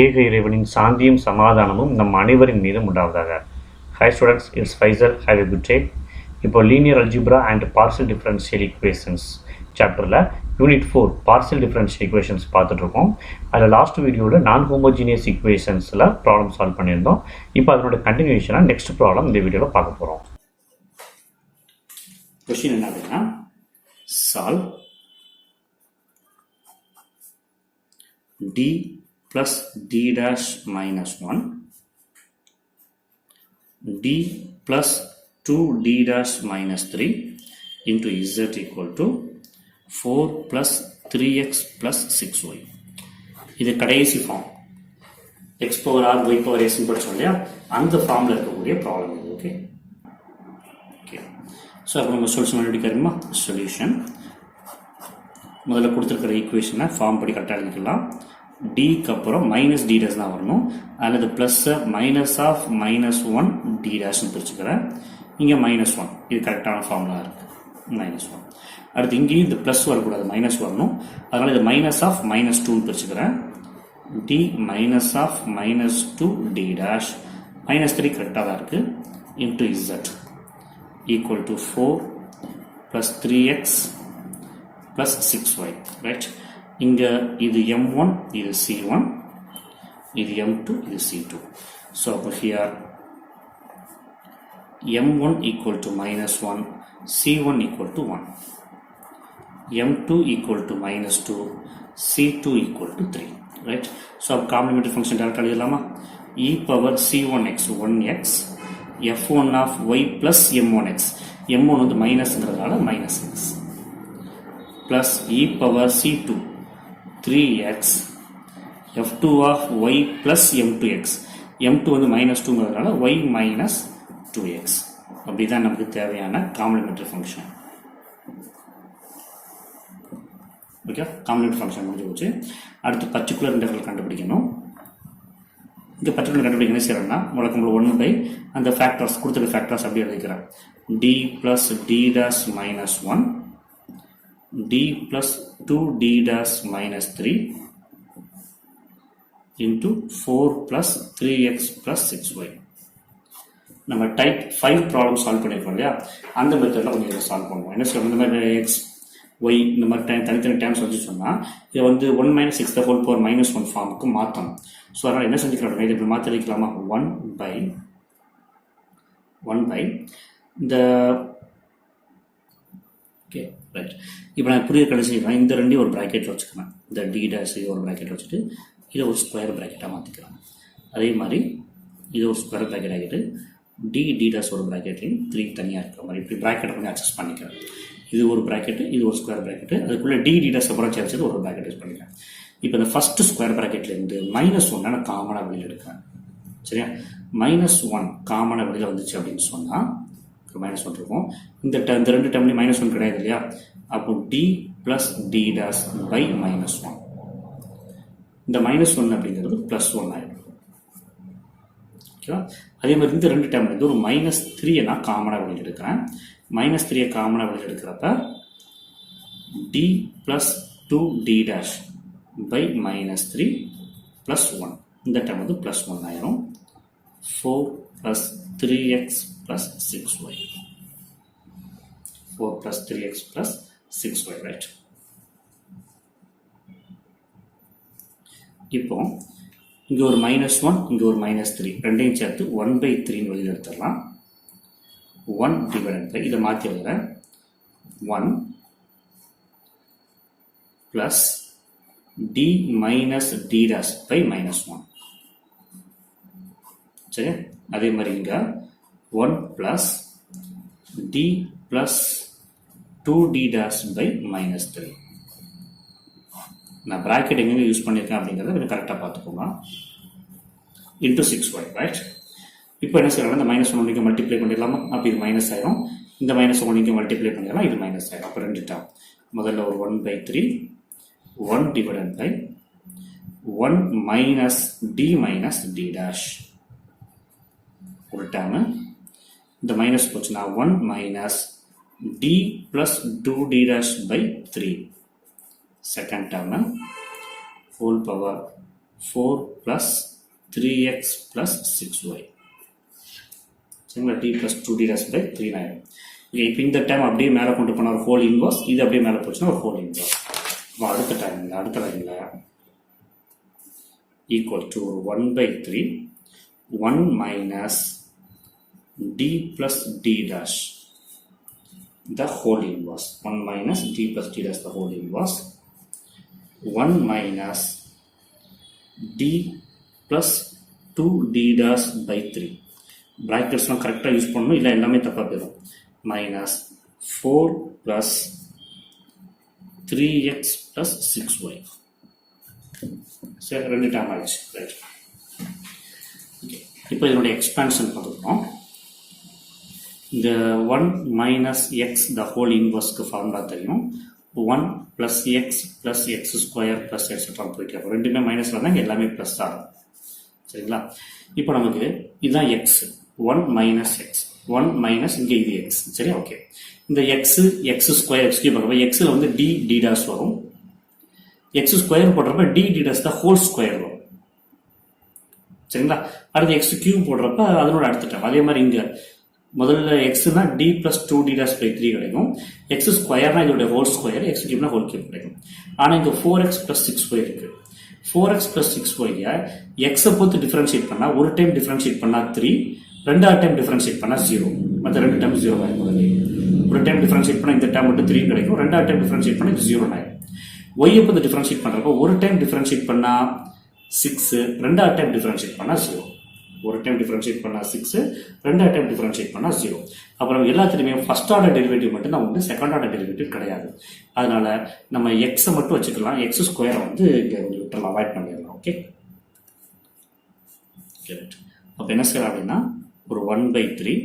ஏக இறைவனின் சாந்தியும் சமாதானமும் நம் அனைவரின் மீதும் உண்டாவதாக. Hi students, it's Faisal. Have a good day. இப்போ linear algebra and partial differential equations சாப்டரில் யூனிட் 4 பார்ஷியல் டிஃபரன்ஷியல் ஈக்குவேஷன்ஸ் பார்த்துட்ருக்கோம். அதில் லாஸ்ட் வீடியோவில் நான் ஹோமோஜீனியஸ் ஈக்குவேஷன்ஸில் ப்ராப்ளம் சால்வ் பண்ணியிருந்தோம். இப்போ அதனோட கண்டினியூஷனாக நெக்ஸ்ட் ப்ராப்ளம் இந்த வீடியோவில் பார்க்க போகிறோம். கொஸ்டின் என்ன அப்படின்னா, solve d plus d dash minus 1 d plus 2d dash minus 3 into z equal to 4 plus 3x plus 6y. இது கடைசி form x power r y power s படிச்சோம் இல்லையா, அந்த ஃபார்மில் இருக்கக்கூடிய ப்ராப்ளம் இது. ஓகே ஓகே ஸோ அப்போ நம்ம சொல்யூஷன் எடுக்கிறோமா. சொல்யூஷன் முதல்ல கொடுத்துருக்கிற ஈக்குவேஷனை ஃபார்ம் படி கரெக்டாக எழுதிக்கலாம். டிக்கு அப்புறம் மைனஸ் டி டேஷ் தான் வரணும். அதில் இது ப்ளஸ்ஸை மைனஸ் ஆஃப் -1 டி டேஷ்னு பிரிச்சுக்கிறேன். இங்கே -1 இது கரெக்டான ஃபார்முலா இருக்குது. -1 அடுத்து இங்கேயும் இந்த ப்ளஸ் வரக்கூடாது, மைனஸ் வரணும். அதனால் இது மைனஸ் ஆஃப் -2ன்னு பிரிச்சுக்கிறேன். D minus of -2 d dash -3 கரெக்டாக தான் இருக்குது into z equal to 4 plus 3x plus 6y, right? இங்கே இது m1, இது c1, இது m2, இது c2. So here m1 equal to -1, c1 equal to 1, m2 equal to -2, c2 equal to 3, right? So complementary function direct எழுதலாமா? e power c1x 1x f1 of y plus m1x, m1 வந்து மைனஸ்ங்கிறதுனால -x plus e power c2 3x f2 of y plus m2x, m2 வந்து -2ங்கிறதுனால y minus 2x. அப்படிதான் நமக்கு தேவையான complementary function. Okay, complementary function முடிஞ்சு போச்சு. அடுத்து particular integral கண்டுபிடிக்கணும். இந்த பர்டிகுலர் கண்டுபிடிக்க என்ன செய்யறோம்னா, வழக்கம் 1 அந்த ஃபேக்டர்ஸ் கொடுத்துருக்க ஃபேக்டர்ஸ் அப்படி எழுதிக்கிறேன். d plus d dash minus 1 d plus 2d dash minus 3 into 4 plus 3x plus 6y. நம்ம டைப் 5 ப்ராப்ளம் சால்வ் பண்ணியிருக்கோம் இல்லையா, அந்த மெத்தடில் கொஞ்சம் சால்வ் பண்ணுவோம். என்ன சொல்லுவோம், இந்த மாதிரி எக்ஸ் ஒய் இந்த மாதிரி தனித்தனி டைம்ஸ் வந்து சொன்னால் இதை வந்து 1 - x the whole power -1 ஃபார்முக்கு மாற்றணும். ஸோ அதனால் என்ன செஞ்சுக்கலாம், இதை இப்படி மாற்றி வைக்கலாமா, 1 by இந்த ஓகே ரைட். இப்போ நான் புரிய கடைசிக்கிறேன். இந்த ரெண்டையும் ஒரு ப்ராக்கெட்டில் வச்சுக்கிறேன். இந்த டி டேஷ் இது ஒரு ப்ராக்கெட்டில் வச்சுட்டு இதை ஒரு ஸ்கொயர் ப்ராக்கெட்டாக மாற்றிக்கலாம். அதே மாதிரி இது ஒரு ஸ்கொயர் ப்ராக்கெட் ஆகிட்டு டி டேஷ் ஒரு ப்ராக்கெட்லையும் 3 தனியாக இருக்கிற மாதிரி இப்படி ப்ராக்கெட்டை கொஞ்சம் அட்ஜஸ்ட் பண்ணிக்கிறேன். இது ஒரு ப்ராக்கெட்டு, இது ஒரு ஸ்கொயர் ப்ராக்கெட்டு, அதுக்குள்ளே டி டேஷ் அப்புறம் சேர்த்து ஒரு ப்ராக்கெட் யூஸ் பண்ணிக்கிறேன். இப்போ இந்த ஃபஸ்ட்டு ஸ்கொயர் ப்ராக்கெட்லேருந்து -1 நான் காமனாக வெளியில் எடுக்கிறேன். சரியா, -1 காமனாக வெளியில் வந்துச்சு அப்படின்னு சொன்னால் -1 இருக்கும். இந்த ரெண்டு டேர்ம்லேயும் -1 கிடையாது இல்லையா, அப்போ d plus d dash by -1. இந்த -1 அப்படிங்கிறது +1 ஆகிடும். ஓகேவா, அதே மாதிரி இந்த ரெண்டு டேர்ம்ல இருந்து ஒரு -3 நான் காமனாக வெளியில் எடுக்கிறேன். -3 காமனாக வெளியில் எடுக்கிறப்ப d plus 2d dash by -3 plus 1 இந்த டேர்ம் வந்து +1 ஆயிரும். 4 plus 3x plus 6y, 4 plus 3x plus 6y, right? இப்போ இங்கே ஒரு -1 இங்கே ஒரு -3 ரெண்டையும் சேர்த்து 1/3 வெளியில் எடுத்துடலாம். 1 டிவைடட் பை இதை மாற்றி எழுதுறேன். 1 plus d minus d dash by -1. சரி, அதே மாதிரி இங்கே 1 plus d plus 2d dash by -3. நான் ப்ராக்கெட் எங்கே யூஸ் பண்ணியிருக்கேன் அப்படிங்கிறத கொஞ்சம் கரெக்டாக பார்த்துக்கோங்க. Into 6y, right. இப்போ என்ன செய்யலாம், இந்த -1 இங்கே மல்டிப்ளை பண்ணிடலாமா, அப்போ இது மைனஸ் ஆயிரும். இந்த -1 இங்கே மல்டிப்ளை பண்ணிடலாம், இது மைனஸ் ஆயிரும். அப்போ ரெண்டு டேர்ம், முதல்ல ஒரு 1/3 1 divided by 1 minus d dash ஒரு டேர்மு. இந்த மைனஸ் போச்சுன்னா 1 minus d plus 2d dash by 3 second term whole power 4 plus 3x plus 6y. சரிங்களா, d plus 2d dash by 3 ஆயிடும். இப்போ இந்த டைம் அப்படியே மேலே கொண்டு போனால் ஒரு ஹோல் இன்வர்ஸ், இது அப்படியே மேலே போச்சுன்னா ஒரு ஹோல் இன்வர்ஸ். இப்போ அடுத்த டைமில் அடுத்த லைனில் equal to 1/3 1 minus d plus d dash the whole inverse. 1 minus d plus d dash the whole inverse. 1 minus d plus 2d dash by 3. bracketsலாம் கரெக்டாக யூஸ் பண்ணணும், இல்லை எல்லாமே தப்பாக போயிடும். minus 4 plus 3x plus 6y. சரி, ரெண்டு டைம் ஆயிடுச்சு. Right, இப்போ இதனுடைய எக்ஸ்பான்ஷன் பார்த்துக்கிறோம். இந்த 1 minus x the whole inverseக்கு ஃபார்முலா தெரியும். 1 plus x plus x square plus etc. போயிட்டு இருக்கும். ரெண்டுமே மைனஸில் தான், எல்லாமே ப்ளஸ் தான். சரிங்களா, இப்போ நமக்கு இதுதான் x. 1 minus x 1 minus இங்கே இது x. சரி, ஓகே. இந்த x ஸ்கொயர் x கியூப் பண்ணுறப்ப xல வந்து d dash வரும். x ஸ்கொயர் போடுறப்ப d dash தான் ஹோல் ஸ்கொயர் வரும். சரிங்களா, அடுத்து x கியூப் போடுறப்ப அதனோட அடுத்த டைம் அதே மாதிரி இங்கே முதல்ல எக்ஸ்னா d plus 2d dash by 3 கிடைக்கும். எக்ஸ் ஸ்கொயர்னா இதோட ஹோல் ஸ்கொயர், எக்ஸ் கியூப்னா ஹோல் கியூப் கிடைக்கும். ஆனால் இங்கே 4x plus 6y இருக்கு. 4x plus 6y எக்ஸை பொறுத்து டிஃபரன்ஷியேட் பண்ணால் ஒரு டைம் டிஃபரன்ஷியேட் பண்ணால் 3, ரெண்டாவது டைம் டிஃபரன்ஷியேட் பண்ணால் 0. மற்ற ரெண்டு டைம் 0 ஆகும். முதல்ல ஒரு டைம் டிஃபரன்ஷியேட் பண்ணால் இந்த டைம் மட்டும் 3 கிடைக்கும், ரெண்டாவது டைம் டிஃபரன்ஷியேட் பண்ணால் இது 0 ஆகும். ஒய்யை பொறுத்து டிஃபரன்ஷியேட் பண்ணுறப்போ ஒரு டைம் டிஃபரன்ஷியேட் பண்ணால் 6, ரெண்டாவது டைம் டிஃபரன்ஷியேட் பண்ணால் 0. ஒரு டைம் டிஃபரன்ஷியேட் பண்ணால் 6, ரெண்டாவது டைம் டிஃபரன்ஷியேட் பண்ணால் 0. அப்புறம் எல்லாத்துலேயுமே ஃபர்ஸ்ட் ஆர்டர் டெரிவேட்டிவ் மட்டும் தான் உண்டு, செகண்ட் ஆர்டர் டெரிவேட்டிவ் கிடையாது. அதனால நம்ம எக்ஸை மட்டும் வச்சுக்கலாம், எக்ஸ் ஸ்கொயரை வந்து இங்கே கொஞ்சம் விட்டுலாம், அவாய்ட் பண்ணிடலாம். ஓகே, அப்போ என்ன செய்யலாம் அப்படின்னா ஒரு 1/3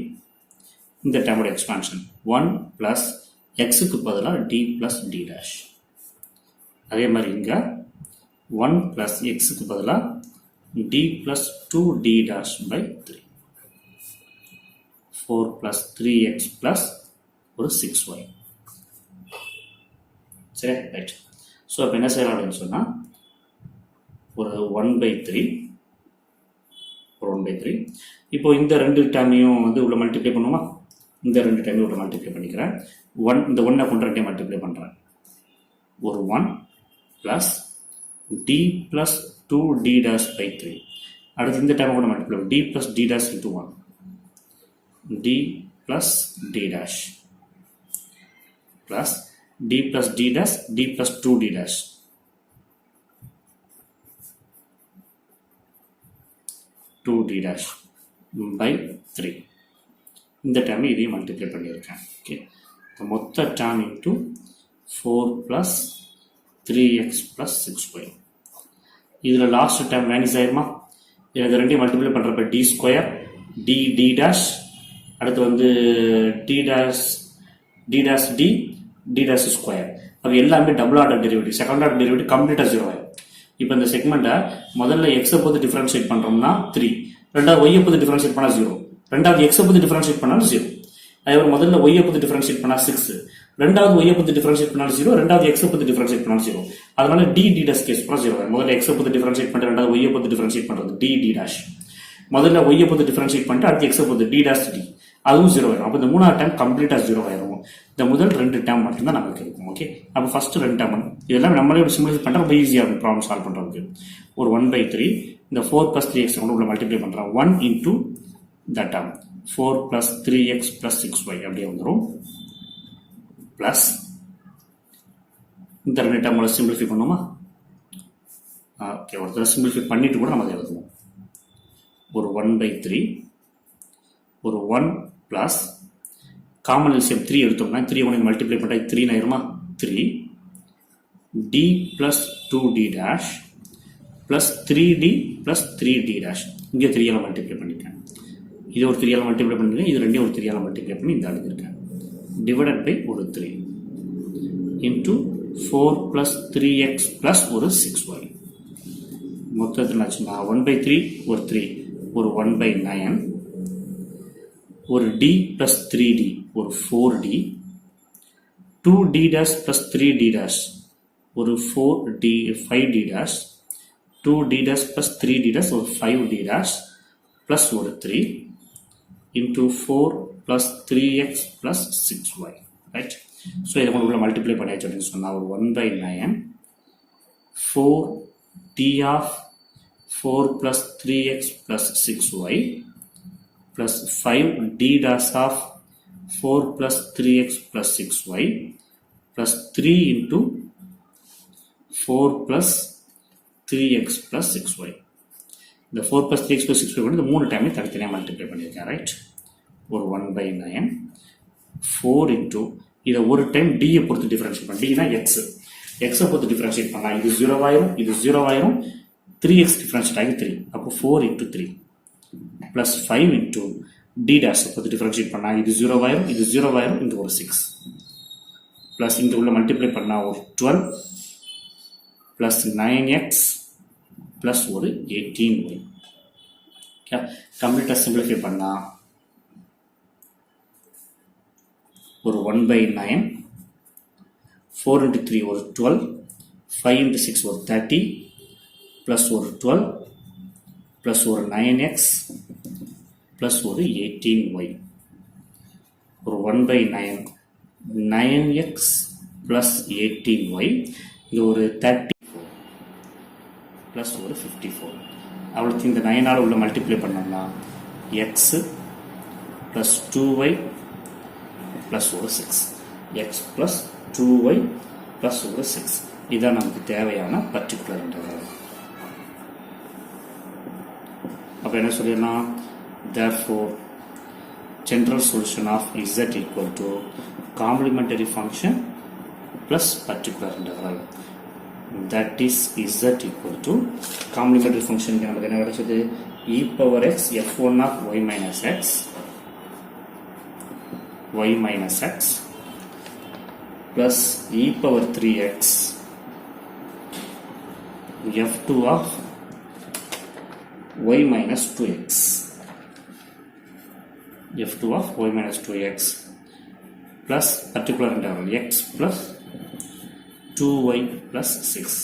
இந்த டைமோட எக்ஸ்பான்ஷன் 1 plus எக்ஸுக்கு பதிலாக d plus d dash. அதே மாதிரி இங்கே 1 plus எக்ஸுக்கு பதிலாக d plus 2d dash by 3. 4 plus 3x plus ஒரு 6y. சரி, ரைட். ஸோ இப்போ என்ன செய்யலாம் அப்படின்னு சொன்னால் ஒரு 1/3 இப்போ இந்த ரெண்டு டைமையும் வந்து உள்ள மல்டிப்ளை பண்ணுவோமா? இந்த ரெண்டு டைமையும் உள்ள மல்டிப்ளை பண்ணிக்கிறேன். இந்த 1 கொண்டு 2 மல்டிப்ளை பண்ணுறேன். ஒரு 1 plus d plus 2d dash by 3. அடுத்து இந்த டைம் கூட multiply d plus d dash into 1. d plus d dash plus d plus d dash d plus 2d dash. 2d dash by 3. இந்த time இதையும் multiply பண்ணியிருக்கேன். Okay, மொத்த time into 4 plus 3x plus 6y. இதில் last time வேனிஸ் ஆயிருமா? எனக்கு ரெண்டையும் multiply பண்ணுறப்ப d square d dash, அடுத்து வந்து d dash ஸ்கொயர். அது எல்லாமே double order derivative, second order derivative கம்ப்ளீட்டாக 0 ஆயிடும். இப்போ இந்த செக்மெண்ட்டை முதல்ல எக்ஸை பொறுத்து டிஃபரன்ஷியேட் பண்ணுறோம்னா 3, ரெண்டாவது ஒய்யை பொறுத்து டிஃபரன்ஷியேட் பண்ணால் 0, ரெண்டாவது எக்ஸை பொறுத்து டிஃபரன்ஷியேட் பண்ணாலும் 0. அதே முதல்ல ஒய்யை பொறுத்து டிஃபரன்ஷியேட் பண்ணால் 6, ரெண்டாவது ஒய்யை பொறுத்து டிஃபரன்ஷியேட் பண்ணாலும் 0, ரெண்டாவது எக்ஸை பொறுத்து டிஃபரன்ஷியேட் பண்ணாலும் 0. அதனால d dash கேஸ் பண்ணால் 0. முதல்ல எக்ஸை பொறுத்து டிஃபரன்ஷியேட் பண்ணிட்டு ரெண்டாவது ஒய்யை பொறுத்து டிஃபரன்ஷியேட் பண்ணுறது d dash. முதல்ல ஒய்யை பொறுத்து டிஃபரன்ஷியேட் பண்ணிட்டு அடுத்து எக்ஸை பொறுத்து d dash d, அதுவும் 0 ஆயிடும். அப்போ இந்த மூணாவது டைம் கம்ப்ளீட்டாக 0 ஆயிடும். இந்த முதல் ரெண்டு டைம் மட்டும்தான் நமக்கு இருக்கும். ஓகே, அப்போ ஃபர்ஸ்ட் ரெண்டு டைம் இதெல்லாம் நம்மளே ஒரு சிம்பிளிஃபை பண்ணுறோம், ரொம்ப ஈஸியாக இருக்கும் ப்ராப்ளம் சால்வ் பண்ணுறதுக்கு. ஒரு 1/3 இந்த 4 plus 3x கொண்டு உள்ள மல்டிப்ளை பண்ணுறோம். 1 into that term 4 plus 3x plus 6y அப்படியே வந்துடும். ப்ளஸ் இந்த ரெண்டு டைம் சிம்பிளிஃபை பண்ணுவோமா? ஓகே, ஒருத்தர் சிம்பிளிஃபை பண்ணிட்டு கூட நம்ம அதை எழுதுவோம். ஒரு 1/3 ஒரு 1 plus காமன் எல்சியம் 3 எடுத்தோம்னா 3 1 மல்டிப்ளை பண்ணால் 3 ஆயிருமா? 3 d plus 2d dash plus 3d plus 3d dash. இங்கே 3 மல்டிப்ளை பண்ணிட்டேன், இது ஒரு 3 மல்டிப்ளை பண்ணிருக்கேன், இது ரெண்டையும் ஒரு 3 மல்டிப்ளை பண்ணி இந்த எழுதிருக்கேன். டிவைடட் பை ஒரு 3 இன்ட்டு 4 plus 3x plus ஒரு 6y. மொத்தத்தில் ஆச்சுன்னா 1/3 ஒரு 3 ஒரு 1/9 ஒரு d plus 3d ஒரு 4d, 2d dash plus 3d dash ஒரு 5d dash 2d dash plus 3d dash ஒரு 5d dash plus ஒரு 3 into 4 plus 3x plus 6y, right? So இதை கொண்டு உள்ள மல்டிப்ளை பண்ணியாச்சு அப்படின்னு சொன்னால் ஒரு 1/9 4d of 4 plus 3x plus 6y plus 5d dash of 4 plus 3x plus 6y plus 3 into 4 plus 3x plus 6y. இந்த 4 plus 3x plus 6y வந்து இந்த 3 டைமே தனித்தனியாக மல்டிப்ளை பண்ணியிருக்கேன், ரைட்? ஒரு 1/9 4 into இதை ஒரு டைம் டியை பொறுத்து டிஃபரன்ஷியேட் பண்ண, டினா எக்ஸ், எக்ஸை பொறுத்து டிஃபரன்ஷியேட் பண்ணலாம். இது 0 ஆயிரும், இது 0 ஆயிரும், 3x டிஃபரன்ஷியேட் ஆகி 3, அப்போ 4 into 3 plus 5 into d dash பொறுத்து டிஃபரன்ஷியேட் பண்ணால் இது 0 ஆயிரும், இது 0 ஆயிரும், இந்த ஒரு 6 plus இங்கே உள்ள மல்டிப்ளை பண்ணால் ஒரு 12 plus 9x plus ஒரு 18y. கம்ப்ளீட்டாக சிம்பிளிஃபை பண்ணால் ஒரு 1/9 4 into 3 ஒரு 12 5 into 6 ஒரு 30 plus ஒரு 12 plus ஒரு 9x plus ஒரு 18y. ஒரு 1/9 9x plus 18y, இது ஒரு 34 plus ஒரு 54. அவ்வளோக்கு இந்த 9ஆல் உள்ள மல்டிப்ளை பண்ணோம்னா x plus 2y plus ஒரு 6, x plus 2y plus ஒரு 6, இதுதான் நமக்கு தேவையான பர்டிகுலர் இன்டர்வல். அப்போ என்ன சொல்லிடலாம்? therefore general solution of z equal to complementary function plus particular integral, that is z equal to complementary function நமக்கு என்ன கிடைச்சது? e power x f1 of y minus x plus e power 3x f2 of y minus 2x, f2 of y minus 2x plus particular interval x plus 2y plus 6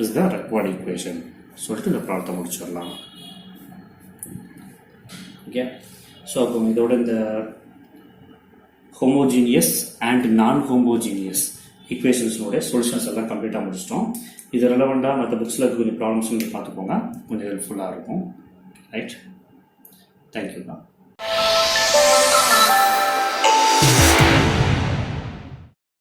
is the required equation. சொல்லிட்டு இந்த ப்ராப்ளத்தை முடிச்சிடலாம். Okay, so அப்போ இதோட இந்த homogeneous and நான் homogeneous ஈக்குவேஷன்ஸோட solutions எல்லாம் கம்ப்ளீட்டாக முடிச்சிட்டோம். இது ரெலவெண்ட்டாக மற்ற புக்ஸில் இருக்க கொஞ்சம் ப்ராப்ளம்ஸ் நீங்கள் பார்த்துக்கோங்க, கொஞ்சம் ஹெல்ப்ஃபுல்லாக இருக்கும், ரைட்? தேங்க்யூ தான்.